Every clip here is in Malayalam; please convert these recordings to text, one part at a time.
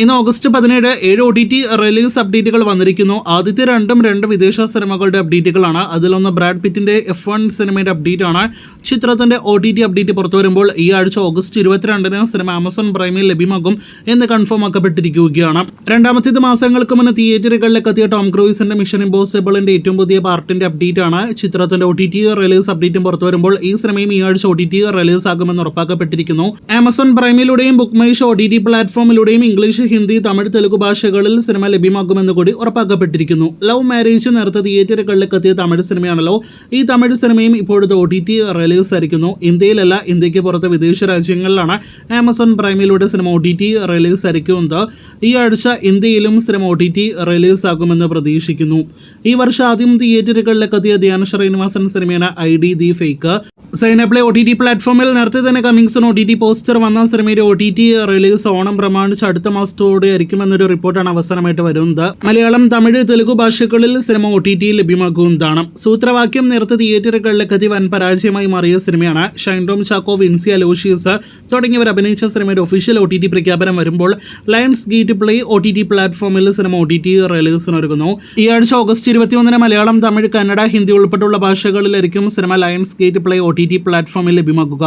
ഇന്ന് ഓഗസ്റ്റ് 17 7 OTT റിലീസ് അപ്ഡേറ്റുകൾ വന്നിരിക്കുന്നു. ആദ്യത്തെ രണ്ട് വിദേശ സിനിമകളുടെ അപ്ഡേറ്റുകളാണ്. അതിലൊന്ന് ബ്രാഡ് പിറ്റിന്റെ F1 സിനിമയുടെ അപ്ഡേറ്റ് ആണ്. ചിത്രത്തിന്റെ OTT അപ്ഡേറ്റ് പുറത്തു വരുമ്പോൾ ഈ ആഴ്ച ഓഗസ്റ്റ് 22 സിനിമ ആമസോൺ പ്രൈമിൽ ലഭ്യമാകും എന്ന് കൺഫേം ആക്കപ്പെട്ടിരിക്കുകയാണ്. രണ്ടാമത്തേത് മാസങ്ങൾക്ക് മുന്നേ തിയേറ്ററുകളിലേക്ക് എത്തിയ ടോം ക്രൂയിസിന്റെ മിഷൻ ഇമ്പോസിബിളിന്റെ ഏറ്റവും പുതിയ പാർട്ടിന്റെ അപ്ഡേറ്റ് ആണ്. ചിത്രത്തിന്റെ OTT റിലീസ് അപ്ഡേറ്റും പുറത്തു വരുമ്പോൾ ഈ സിനിമയും ഈ ആഴ്ച OTT റിലീസ് ആകുമെന്ന് ഉറപ്പാക്കപ്പെട്ടിരിക്കുന്നു. ആമസോൺ പ്രൈമിലൂടെയും ബുക്ക് മൈ ഷോ OTT പ്ലാറ്റ്ഫോമിലൂടെയും ഇംഗ്ലീഷ്, ഹിന്ദി, തമിഴ്, തെലുഗു ഭാഷകളിൽ സിനിമ ലഭ്യമാകുമെന്ന് കൂടി ഉറപ്പാക്കപ്പെട്ടിരിക്കുന്നു. ലവ് മാരേജ് നേരത്തെ തിയേറ്ററുകളിലേക്ക് എത്തിയ തമിഴ് സിനിമയാണല്ലോ. ഈ തമിഴ് സിനിമയും ഇപ്പോഴത്തെ OTT റിലീസ് ആയിരിക്കുന്നു. ഇന്ത്യയിലല്ല, ഇന്ത്യക്ക് പുറത്ത് വിദേശ രാജ്യങ്ങളിലാണ് ആമസോൺ പ്രൈമിലൂടെ സിനിമ OTT റിലീസ് ആയിരിക്കുന്നത്. ഈ ആഴ്ച ഇന്ത്യയിലും സിനിമ OTT റിലീസ് ആകുമെന്ന് പ്രതീക്ഷിക്കുന്നു. ഈ വർഷം ആദ്യം തിയേറ്ററുകളിലേക്ക് എത്തിയ ധ്യാൻ ശ്രീനിവാസൻ സിനിമയാണ് ID ദി ഫേക്ക്. സൈനപ്ലേ OTT പ്ലാറ്റ്ഫോമിൽ നേരത്തെ തന്നെ കമ്മിങ് സൂൺ OTT പോസ്റ്റർ വന്ന സിനിമയുടെ OTT റിലീസ് ഓണം പ്രമാണിച്ച് അടുത്ത മാസത്തോടെ ആയിരിക്കുമെന്നൊരു റിപ്പോർട്ടാണ് അവസാനമായിട്ട് വരുന്നത്. മലയാളം, തമിഴ്, തെലുഗു ഭാഷകളിൽ സിനിമ OTT ലഭ്യമാകുന്നതാണ്. സൂത്രവാക്യം നേരത്തെ തിയേറ്ററുകളിലേക്ക് എത്തി വൻ പരാജയമായി മാറിയ സിനിമയാണ്. ഷൈൻ ടോം ചാക്കോ, വിൻസി അലോഷ്യസ് തുടങ്ങിയവർ അഭിനയിച്ച സിനിമയുടെ ഒഫീഷ്യൽ OTT പ്രഖ്യാപനം വരുമ്പോൾ ലയൺസ് ഗേറ്റ് പ്ലേ OTT പ്ലാറ്റ്ഫോമിൽ സിനിമ OTT റിലീസിനൊരുങ്ങുന്നു. ഈ ആഴ്ച ഓഗസ്റ്റ് 21 മലയാളം, തമിഴ്, കന്നഡ, ഹിന്ദി ഉൾപ്പെടെയുള്ള ഭാഷകളിലായിരിക്കും cinema Lionsgate Play OTT പ്ലാറ്റ്ഫോമിൽ ലഭ്യമാക്കുക.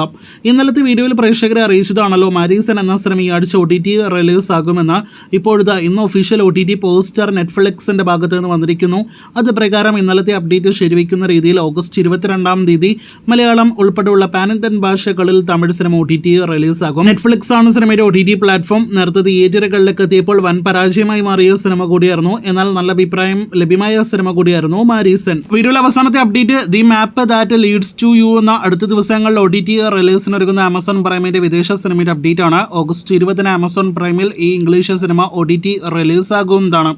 ഇന്നലത്തെ വീഡിയോയിൽ പ്രേക്ഷകരെ അറിയിച്ചതാണല്ലോ മാരീസൺ എന്ന സിനിമ ഈ ആഴ്ച OTT റിലീസ് ആകുമെന്ന്. ഇപ്പോഴത്തെ ഇന്ന് ഒഫീഷ്യൽ OTT പോസ്റ്റർ നെറ്റ്ഫ്ലിക്സിന്റെ ഭാഗത്ത് നിന്ന് വന്നിരിക്കുന്നു. അത് പ്രകാരം ഇന്നലത്തെ അപ്ഡേറ്റ് ശരിവയ്ക്കുന്ന രീതിയിൽ ഓഗസ്റ്റ് 22 മലയാളം ഉൾപ്പെടെയുള്ള പാൻ ഇന്ത്യൻ ഭാഷകളിൽ തമിഴ് സിനിമ OTT റിലീസ് ആകും. നെറ്റ്ഫ്ലിക്സ് ആണ് സിനിമയുടെ OTT പ്ലാറ്റ്ഫോം. നേരത്തെ തിയേറ്ററുകളിലേക്ക് എത്തിയപ്പോൾ വൻ പരാജയമായി മാറിയ സിനിമ കൂടിയായിരുന്നു. എന്നാൽ നല്ല അഭിപ്രായം ലഭ്യമായ സിനിമ കൂടിയായിരുന്നു മാരീസൺ. വീഡിയോയിലെ അവസാനത്തെ update, the map that leads to you എന്ന അടുത്ത ദിവസങ്ങളിൽ OTT റിലീസിനൊരുങ്ങുന്ന ആമസോൺ പ്രൈമിന്റെ വിദേശ സിനിമയുടെ അപ്ഡേറ്റ് ആണ്. ഓഗസ്റ്റ് 20 ആമസോൺ പ്രൈമിൽ ഈ ഇംഗ്ലീഷ് സിനിമ OTT റിലീസ് ആകുന്നതാണ്.